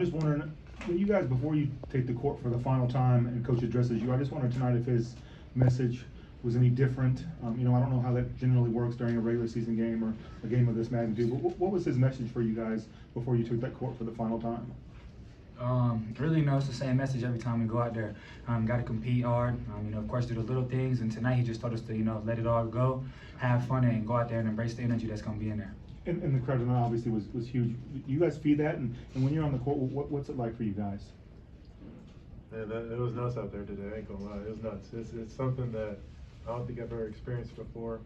I'm just wondering, when you guys, before you take the court for the final time and coach addresses you, I just wondered tonight if his message was any different. I don't know how that generally works during a regular season game or a game of this magnitude, but what was his message for you guys before you took that court for the final time? Really, it's the same message every time we go out there. Got to compete hard. Of course, do the little things. And tonight he just told us to, let it all go, have fun, and go out there and embrace the energy that's going to be in there. And the crowd tonight obviously was huge. You guys feed that, and when you're on the court, what's it like for you guys? Man, it was nuts out there today. I ain't gonna lie, it was nuts. It's something that I don't think I've ever experienced before.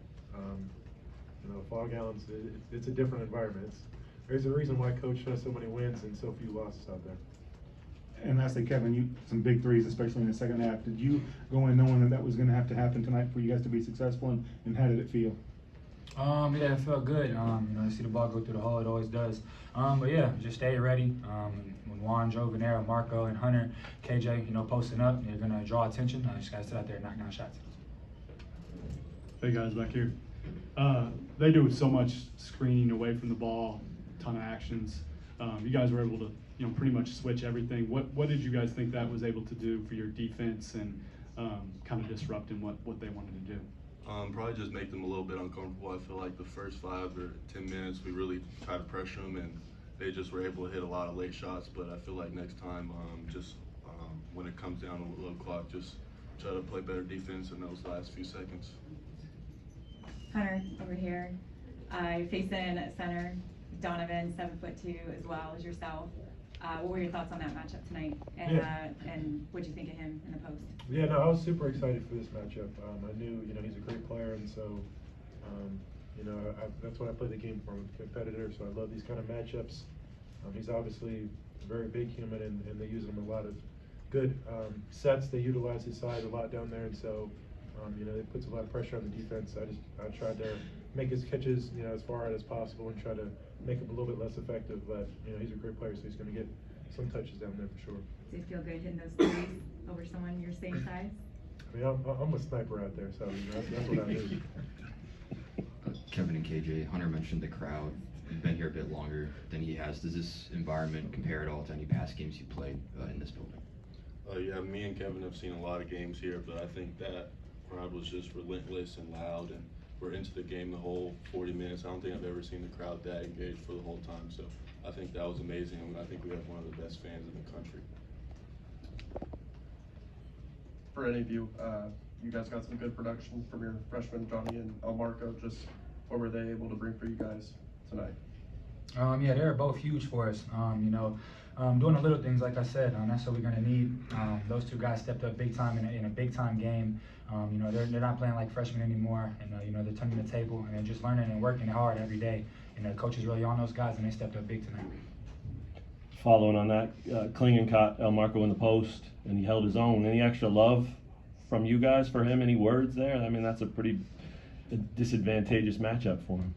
Fog Gallons, it's a different environment. There's a reason why Coach has so many wins and so few losses out there. And lastly, Kevin, you some big threes, especially in the second half. Did you go in knowing that was going to have to happen tonight for you guys to be successful, and how did it feel? Yeah, it felt good. You see the ball go through the hole, it always does. But yeah, just stay ready. When Juan, Joe, Venera, Marco, and Hunter, KJ, posting up, they're gonna draw attention. Just gotta sit out there and knock down shots. Hey guys, back here. They do so much screening away from the ball, ton of actions. You guys were able to, pretty much switch everything. What did you guys think that was able to do for your defense and kind of disrupting what they wanted to do? Probably just make them a little bit uncomfortable. I feel like the first 5 or 10 minutes we really tried to pressure them, and they just were able to hit a lot of late shots. But I feel like next time, when it comes down to a low clock, just try to play better defense in those last few seconds. Hunter, over here. Facing at center, Donovan, 7'2" as well as yourself. What were your thoughts on that matchup tonight? And what did you think of him in the post? Yeah, no, I was super excited for this matchup. I knew, he's a great player, and so, that's what I play the game for. I'm a competitor, so I love these kind of matchups. He's obviously a very big human, and they use him a lot of good sets. They utilize his size a lot down there, and so, it puts a lot of pressure on the defense. I tried to make his catches, as far out as possible and try to make him a little bit less effective. But, he's a great player, so he's going to get some touches down there for sure. Does it feel good hitting those threes over someone your same size? I mean, I'm a sniper out there, so that's what I do. Kevin and KJ, Hunter mentioned the crowd. You've been here a bit longer than he has. Does this environment compare at all to any past games you played in this building? Yeah, me and Kevin have seen a lot of games here, but I think that crowd was just relentless and loud, and we're into the game the whole 40 minutes. I don't think I've ever seen the crowd that engaged for the whole time, so I think that was amazing, and I think we have one of the best fans in the country. For any of you, you guys got some good production from your freshmen, Johnny and Marco. Just what were they able to bring for you guys tonight? Yeah, they're both huge for us. Doing the little things, like I said, that's what we're going to need. Those two guys stepped up big time in a big-time game. They're not playing like freshmen anymore, and they're turning the table and they're just learning and working hard every day. And the coach is really on those guys, and they stepped up big tonight. Following on that, Klingon caught El Marco in the post, and he held his own. Any extra love from you guys for him? Any words there? I mean, that's a pretty disadvantageous matchup for him.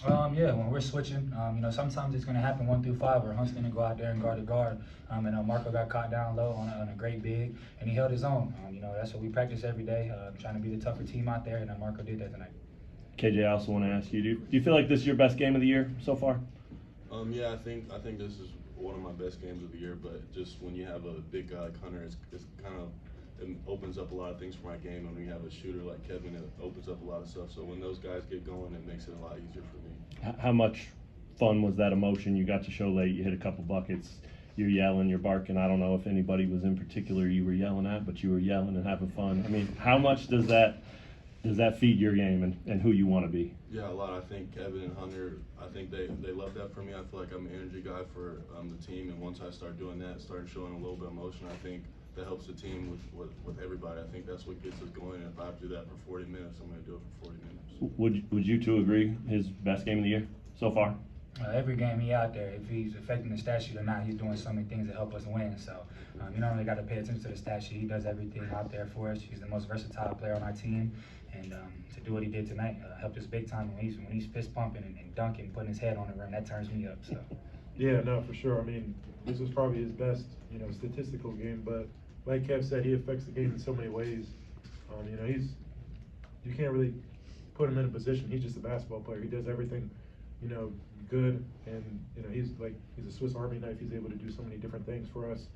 Yeah, when we're switching, sometimes it's going to happen 1 through 5 where Hunt's going to go out there and guard the guard. And Marco got caught down low on a great big, and he held his own. That's what we practice every day, trying to be the tougher team out there, and Marco did that tonight. KJ, I also want to ask you, do you feel like this is your best game of the year so far? Yeah, I think this is one of my best games of the year, but just when you have a big guy like Hunter, it's kind of, it opens up a lot of things for my game, and when you have a shooter like Kevin, it opens up a lot of stuff. So when those guys get going, it makes it a lot easier for me. How much fun was that emotion you got to show late? You hit a couple buckets, you're yelling, you're barking. I don't know if anybody was in particular you were yelling at, but you were yelling and having fun. I mean, how much does that feed your game and who you want to be? Yeah, a lot. I think Kevin and Hunter, I think they love that for me. I feel like I'm an energy guy for the team, and once I start doing that, started showing a little bit of emotion, I think that helps the team with everybody. I think that's what gets us going, and if I have to do that for 40 minutes, I'm going to do it for 40 minutes. Would you two agree his best game of the year so far? Every game he out there, if he's affecting the stat sheet or not, he's doing so many things that help us win. So you don't really got to pay attention to the stat sheet. He does everything out there for us. He's the most versatile player on our team, and to do what he did tonight helped us big time. When he's fist pumping and dunking, putting his head on the rim, that turns me up. So. Yeah, no, for sure. I mean, this was probably his best, statistical game. But like Kev said, he affects the game in so many ways. You can't really put him in a position. He's just a basketball player. He does everything you know, good, and you know, he's a Swiss Army knife. He's able to do so many different things for us,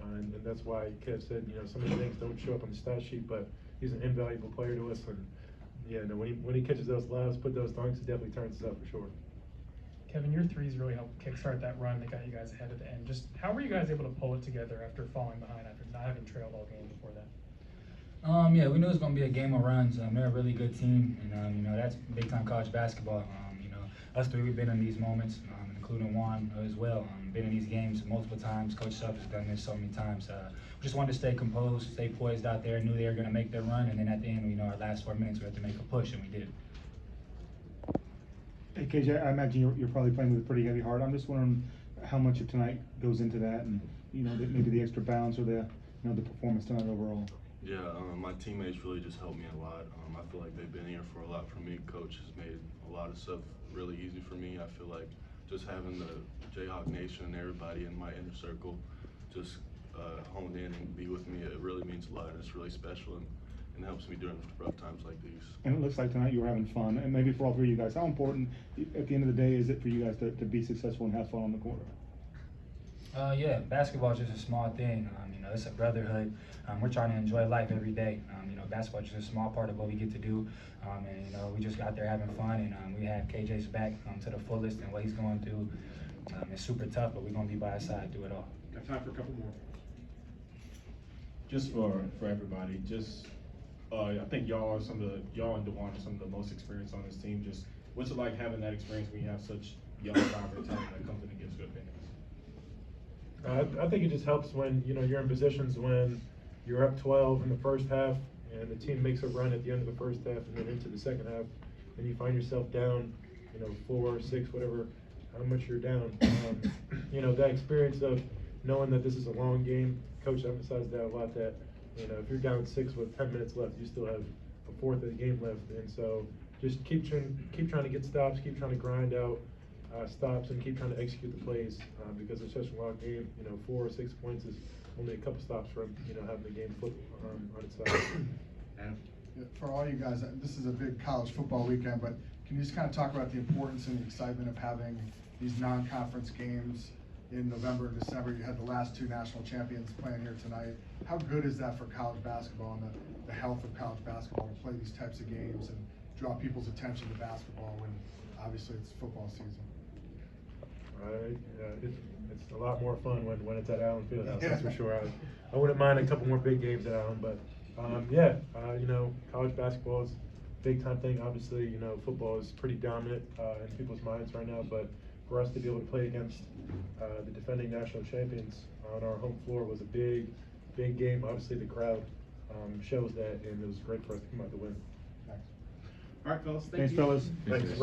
and that's why Kev said, you know, some of the things don't show up on the stat sheet, but he's an invaluable player to us. And yeah, no, when he catches those lobs, put those dunks, it definitely turns us up for sure. Kevin, your threes really helped kickstart that run that got you guys ahead at the end. Just how were you guys able to pull it together after falling behind, after not having trailed all game before that? Yeah, we knew it was going to be a game of runs. They're a really good team, and you know, that's big time college basketball. You know, us three, we've been in these moments, including Juan as well. Been in these games multiple times. Coach Self has done this so many times. We just wanted to stay composed, stay poised out there. Knew they were going to make their run, and then at the end, you know, our last 4 minutes, we had to make a push, and we did. Hey, KJ, I imagine you're probably playing with a pretty heavy heart. I'm just wondering how much of tonight goes into that, and you know, maybe the extra bounce or the the performance tonight overall. Yeah, my teammates really just helped me a lot. I feel like they've been here for a lot for me. Coach has made a lot of stuff really easy for me. I feel like just having the Jayhawk Nation and everybody in my inner circle just hone in and be with me, it really means a lot, and it's really special, and helps me during rough times like these. And it looks like tonight you were having fun, and maybe for all three of you guys, how important at the end of the day is it for you guys to be successful and have fun on the court? Yeah, basketball is just a small thing. You know, it's a brotherhood. We're trying to enjoy life every day. You know, basketball is just a small part of what we get to do. And you know, we just got there having fun, and we have KJ's back to the fullest, and what he's going through. It's super tough, but we're gonna be by his side through it all. Got time for a couple more. Just for everybody, just I think y'all and DeJuan are some of the most experienced on this team. Just what's it like having that experience when you have such young, vibrant talent that comes in and gives good opinions? I think it just helps when, you know, you're in positions when you're up 12 in the first half and the team makes a run at the end of the first half and then into the second half, and you find yourself down, you know, 4, 6, whatever, how much you're down. You know, that experience of knowing that this is a long game, Coach emphasized that a lot, that, you know, if you're down 6 with 10 minutes left, you still have a fourth of the game left. And so just keep trying to get stops, keep trying to grind out stops, and keep trying to execute the plays because it's such a long game. You know, 4 or 6 points is only a couple stops from, you know, having the game flip on its side. Adam? Yeah, for all you guys, this is a big college football weekend, but can you just kind of talk about the importance and the excitement of having these non-conference games in November and December? You had the last 2 national champions playing here tonight. How good is that for college basketball and the health of college basketball to play these types of games and draw people's attention to basketball when obviously it's football season? Right. It's a lot more fun when it's at Allen Fieldhouse, Yeah. that's for sure. I wouldn't mind a couple more big games at Allen, but you know, college basketball is a big time thing. Obviously, you know, football is pretty dominant in people's minds right now, but for us to be able to play against the defending national champions on our home floor was a big game. Obviously, the crowd shows that, and it was great for us to come out to win. Thanks. All right, fellas. Thanks, fellas. Thanks.